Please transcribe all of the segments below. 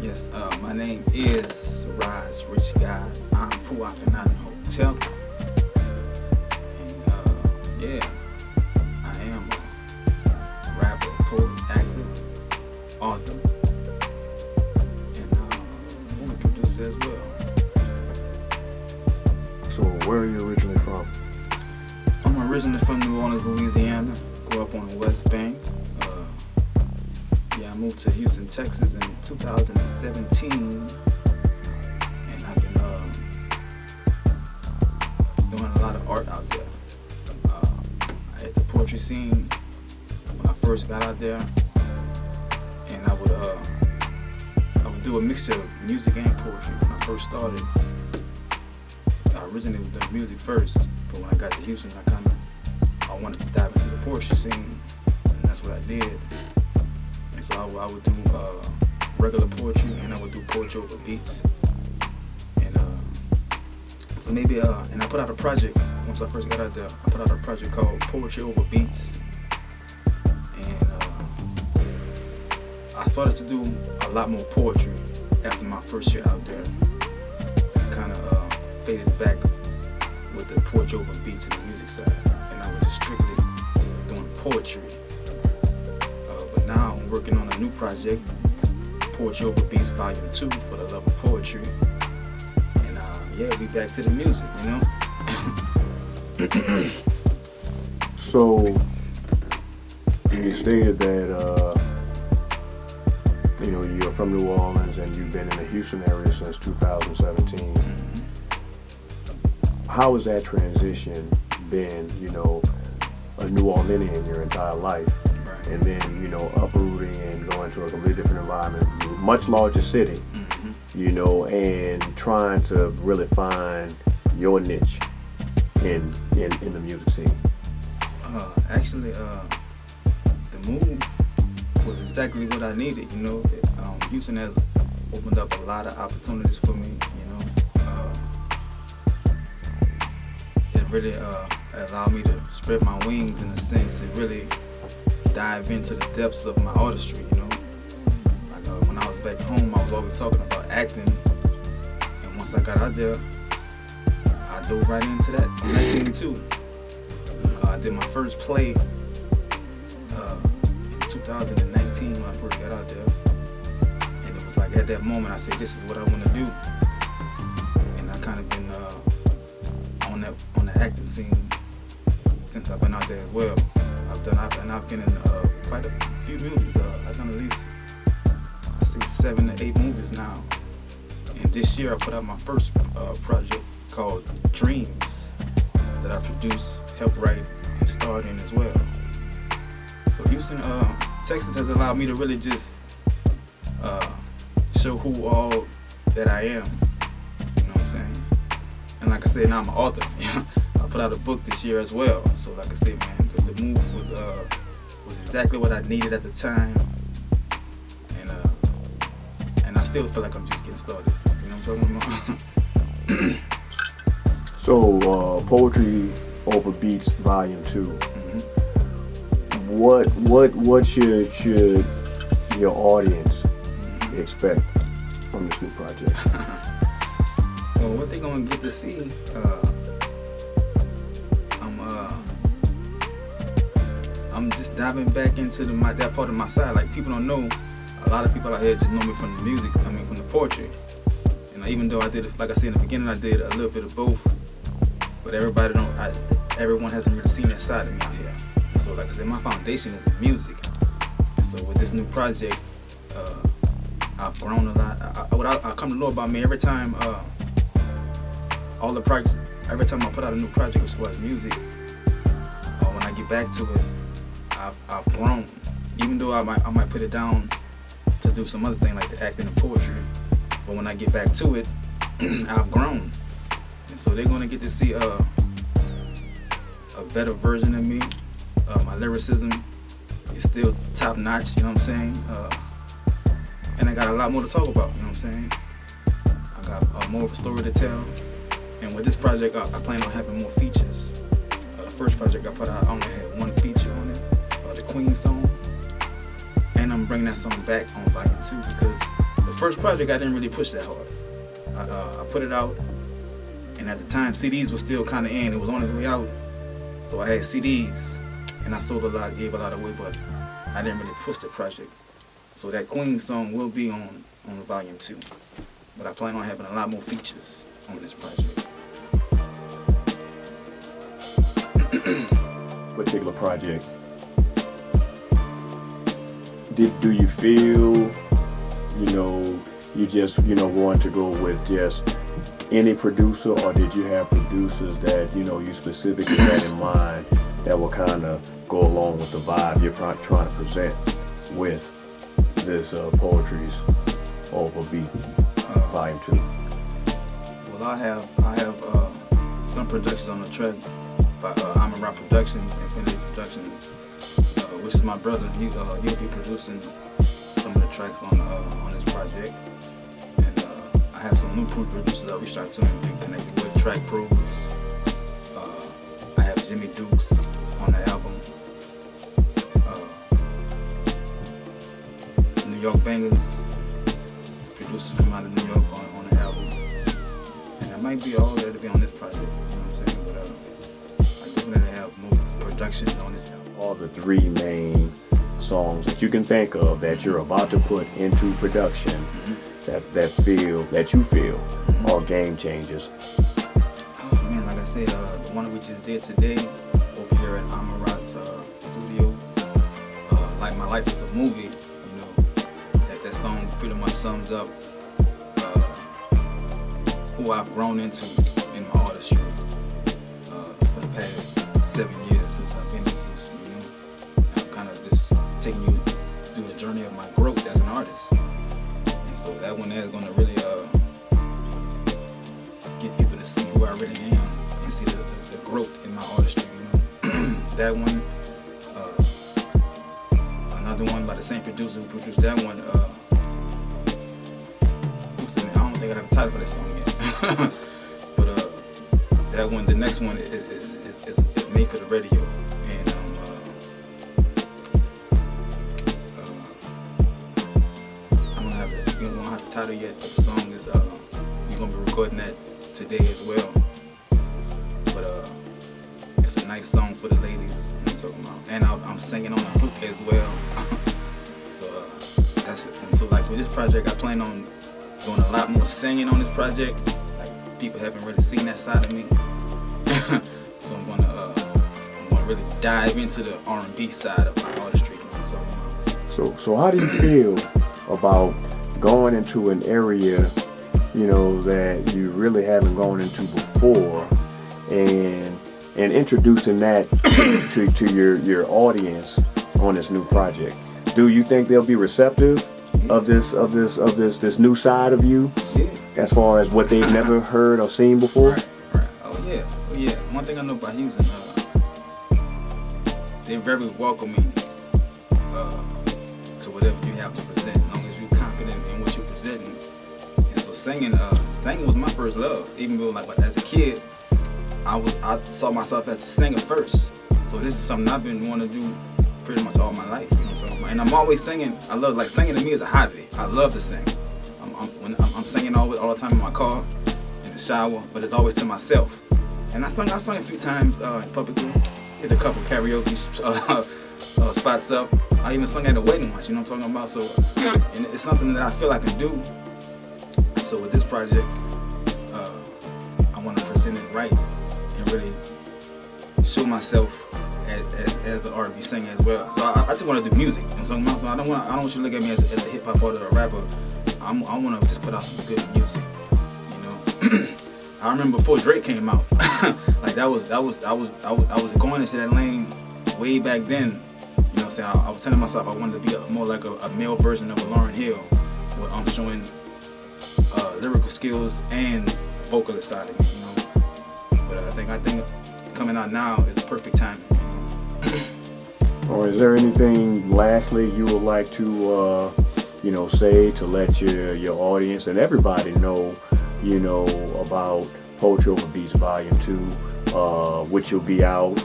My name is Siraj, rich guy. I'm Puakin out in hotel. And yeah, I am a rapper, poet, actor, author, and movie producer as well. So where are you originally from? I'm originally from New Orleans, Louisiana. Grew up on the West Bank. I moved to Houston, Texas in 2017, and I've been doing a lot of art out there. I hit the poetry scene when I first got out there, and I would do a mixture of music and poetry when I first started. I originally was doing music first, but when I got to Houston, I wanted to dive into the poetry scene, and that's what I did. So I would do regular poetry, and I would do poetry over beats, and and I put out a project once I first got out there. I put out a project called Poetry Over Beats, and I started to do a lot more poetry after my first year out there. I kind of faded back with the poetry over beats and the music side, and I was just strictly doing poetry. Now I'm working on a new project, Poetry Over Beats Vol.2 for the love of poetry. And we back to the music, you know? So you stated that you're from New Orleans and you've been in the Houston area since 2017. Mm-hmm. How has that transition been, a New Orleanian your entire life? And then, uprooting and going to a completely different environment, much larger city, mm-hmm. And trying to really find your niche in the music scene. Actually, the move was exactly what I needed, Houston has opened up a lot of opportunities for me, It really allowed me to spread my wings in a sense. It really dive into the depths of my artistry, Like when I was back home, I was always talking about acting, and once I got out there, I dove right into that on that scene too. I did my first play in 2019 when I first got out there, and it was like at that moment I said, this is what I want to do, and I kind of been on the acting scene since I've been out there as well. I've been in quite a few movies. I've done at least, I say 7 to 8 movies now. And this year I put out my first project called Dreams that I produced, helped write, and starred in as well. So Houston, Texas has allowed me to really just show who all that I am. You know what I'm saying? And like I said, now I'm an author. I put out a book this year as well. So like I said, man, the move was exactly what I needed at the time, and I still feel like I'm just getting started. You know what I'm talking about? So Poetry Over Beats Volume 2. Mm-hmm. What should your audience expect from this new project? Well, what they're gonna get to see. I'm just diving back into that part of my side. Like, people don't know, a lot of people out here just know me from the music, from the poetry. Even though I did, like I said in the beginning, I did a little bit of both, but everyone hasn't really seen that side of me out here. And so, like I said, my foundation is in music. And so with this new project, I've grown a lot. I come to know about me every time, every time I put out a new project as far as music, or when I get back to it, I've grown. Even though I might put it down to do some other thing like the acting and poetry, but when I get back to it, I've grown. And so they're gonna get to see a better version of me. My lyricism is still top notch, you know what I'm saying? And I got a lot more to talk about, you know what I'm saying? I got more of a story to tell. And with this project, I plan on having more features. The first project I put out, I only had one feature on it, the Queen song. And I'm bringing that song back on Vol.2 because The first project I didn't really push that hard. I put it out, and at the time CDs was still kind of in. It was on its way out, so I had CDs, and I sold a lot, gave a lot away, but I didn't really push the project. So that Queen song will be on Volume 2, but I plan on having a lot more features on this project. Particular project, do you feel, you just, want to go with just any producer, or did you have producers that, you specifically had in mind that will kind of go along with the vibe you're trying to present with this Poetry's Over Beat Volume 2? Well, I have some productions on the track by I'm a Rock Productions, Infinity Productions, which is my brother. He'll be producing some of the tracks on this project. And I have some new producers I reached out to and been connected with, Track Pros. I have Jimmy Dukes on the album. New York Bangers, producers from out of New York on the album. And that might be all that'll be on this project, you know what I'm saying? But I definitely have more production on this album. All the 3 main songs that you can think of that you're about to put into production, that you feel are game changers. Oh man, like I said, the one we just did today over here at Amarat Studios, like My Life is a Movie, that song pretty much sums up who I've grown into in my artistry for the past 7 years since I've been in Houston, And I'm kind of just taking you through the journey of my growth as an artist. And so that one there is going to really get people to see who I really am and see the growth in my artistry, That one, another one by the same producer who produced that one, I don't think I have a title for that song yet. But that one, the next one is made for the radio. And we don't have the title yet, but the song is, we're going to be recording that today as well. But it's a nice song for the ladies, you know what I'm talking about. And I'm singing on the hook as well. So that's it. And so like with this project, I plan on doing a lot more singing on this project. Like people haven't really seen that side of me. So I'm gonna really dive into the R&B side of my artistry. You know what I'm talking about. So how do you feel about going into an area, that you really haven't gone into before, and introducing that to your audience on this new project? Do you think they'll be receptive of this new side of you, as far as what they've never heard or seen before? Right. Oh yeah. One thing I know about Houston, they're very welcoming to whatever you have to present, as long as you're confident in what you're presenting. And so singing was my first love. Even though like as a kid, I saw myself as a singer first. So this is something I've been wanting to do pretty much all my life. You know what I'm talking about? And I'm always singing. I love, like, singing to me is a hobby. I love to sing. I'm singing all the time in my car, in the shower, but it's always to myself. And I sung a few times in public. Did a couple karaoke spots up. I even sung at a wedding once. You know what I'm talking about? So and it's something that I feel I can do. So with this project, I want to present it right and really show myself as an R&B singer as well. So I just want to do music. You know what I'm talking about? So I don't want you to look at me as a hip hop artist or a rapper. I want to just put out some good music. I remember before Drake came out, like I was going into that lane way back then. You know what I'm saying? I was telling myself I wanted to be more like a male version of a Lauryn Hill, where I'm showing lyrical skills and vocalist side of me. But I think coming out now is perfect timing. Or is there anything lastly you would like to say to let your audience and everybody know about Poetry Over Beats Volume 2, which will be out?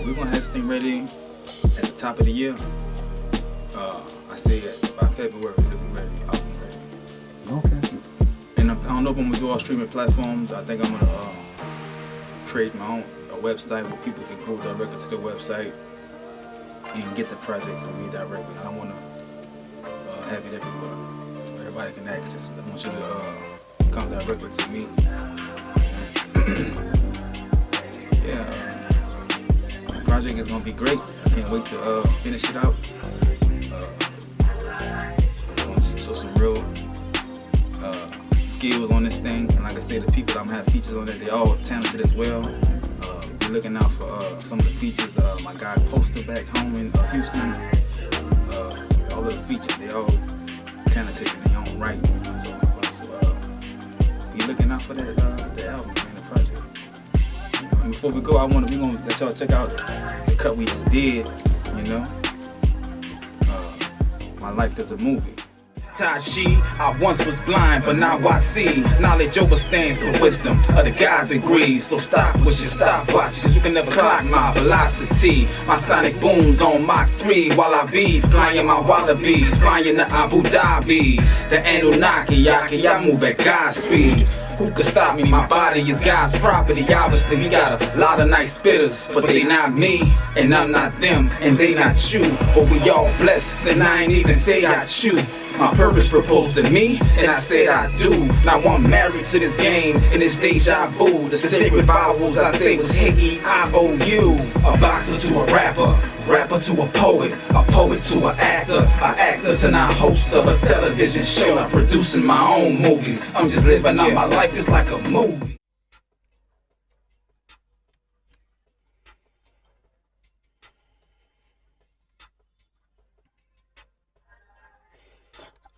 We're gonna have this thing ready at the top of the year. I say by February it'll be ready. Album ready. don't know if I'm gonna do all streaming platforms. I think I'm gonna create my own website where people can go directly to the website and get the project from me directly. I don't want to have it everywhere. Everybody can access it. I want you to come directly to me. The project is gonna be great. I can't wait to finish it out. So some real skills on this thing, and like I said, the people that I'm gonna have features on it, they all talented as well. Be looking out for some of the features. My guy Poster back home in Houston. All of the features, they all talented in their own right. So be looking out for that the album and the project. And before we go, we gonna let y'all check out the cut we just did. My Life is a Movie. Tai Chi, I once was blind, but now I see. Knowledge overstands the wisdom of the God degrees. So stop with your stopwatches, you can never clock my velocity. My sonic booms on Mach 3 while I be flying my wallabies, flying to Abu Dhabi. The Anunnaki, I move at God's speed. Who could stop me? My body is God's property. Obviously, we got a lot of nice spitters, but they not me, and I'm not them, and they not you. But we all blessed, and I ain't even say I chew. My purpose proposed to me, and I said I do. Now I'm married to this game, and it's deja vu. The sacred vowels I say was H-E-I-O-U. A boxer to a rapper, rapper to a poet to an actor to now host of a television show. I'm producing my own movies. I'm just living out my life just like a movie.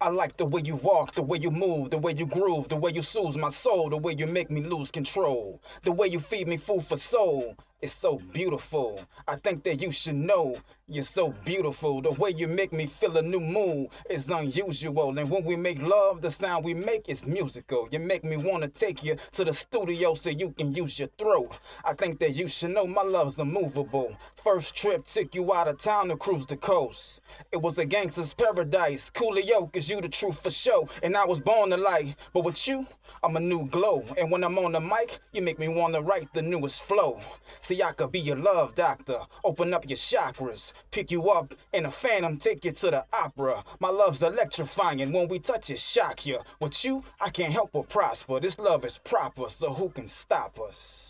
I like the way you walk, the way you move, the way you groove, the way you soothe my soul, the way you make me lose control, the way you feed me food for soul. It's so beautiful. I think that you should know you're so beautiful. The way you make me feel a new mood is unusual. And when we make love, the sound we make is musical. You make me want to take you to the studio so you can use your throat. I think that you should know my love's immovable. First trip took you out of town to cruise the coast. It was a gangster's paradise. Coolio, cause you the truth for show. And I was born to lie. But with you, I'm a new glow. And when I'm on the mic, you make me want to write the newest flow. See, I could be your love doctor. Open up your chakras. Pick you up in a phantom, take you to the opera. My love's electrifying. When we touch it, shock you. With you, I can't help but prosper. This love is proper, so who can stop us?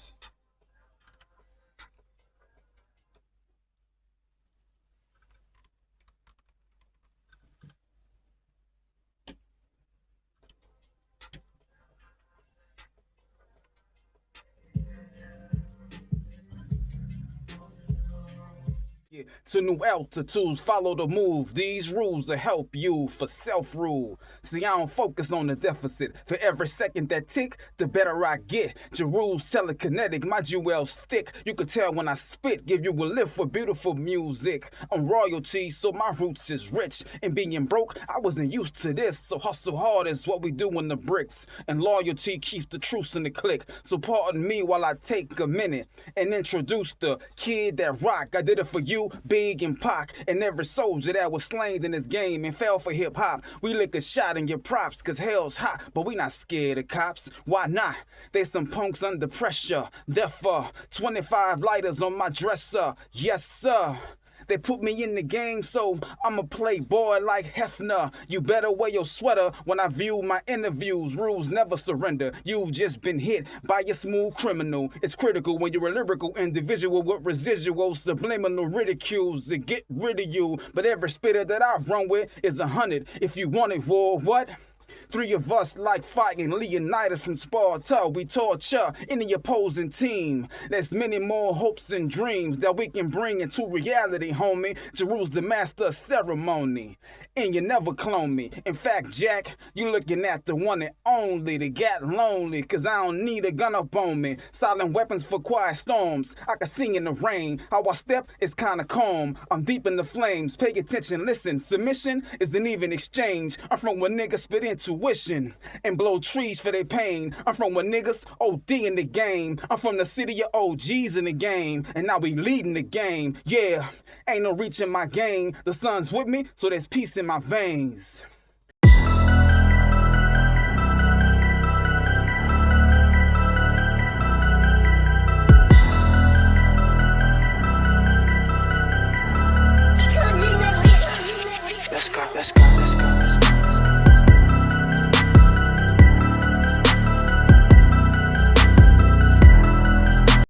To new altitudes, follow the move. These rules will help you for self-rule. See, I don't focus on the deficit. For every second that tick, the better I get. Jeru's telekinetic, my jewels thick. You could tell when I spit, give you a lift for beautiful music. I'm royalty, so my roots is rich. And being broke, I wasn't used to this. So hustle hard is what we do in the bricks. And loyalty keeps the truce in the click. So pardon me while I take a minute and introduce the kid that rock. I did it for you, Big and Pac, and every soldier that was slain in this game and fell for hip-hop. We lick a shot in your props, cause hell's hot, but we not scared of cops. Why not? They some punks under pressure. Therefore, 25 lighters on my dresser. Yes, sir. They put me in the game, so I'm a playboy like Hefner. You better wear your sweater when I view my interviews. Rules never surrender. You've just been hit by a smooth criminal. It's critical when you're a lyrical individual with residual subliminal ridicules to get rid of you. But every spitter that I run with is 100. If you want it, war, what? 3 of us like fighting Leonidas from Sparta. We torture any opposing team. There's many more hopes and dreams that we can bring into reality, homie. Jeru's the master of ceremony. And you never clone me. In fact, Jack, you looking at the one and only that got lonely. Cause I don't need a gun up on me. Silent weapons for quiet storms. I can sing in the rain. How I step is kinda calm. I'm deep in the flames. Pay attention, listen. Submission is an even exchange. I'm from where niggas spit intuition and blow trees for their pain. I'm from where niggas OD in the game. I'm from the city of OGs in the game. And now we leading the game. Yeah, ain't no reaching my game. The sun's with me, so there's peace in my veins.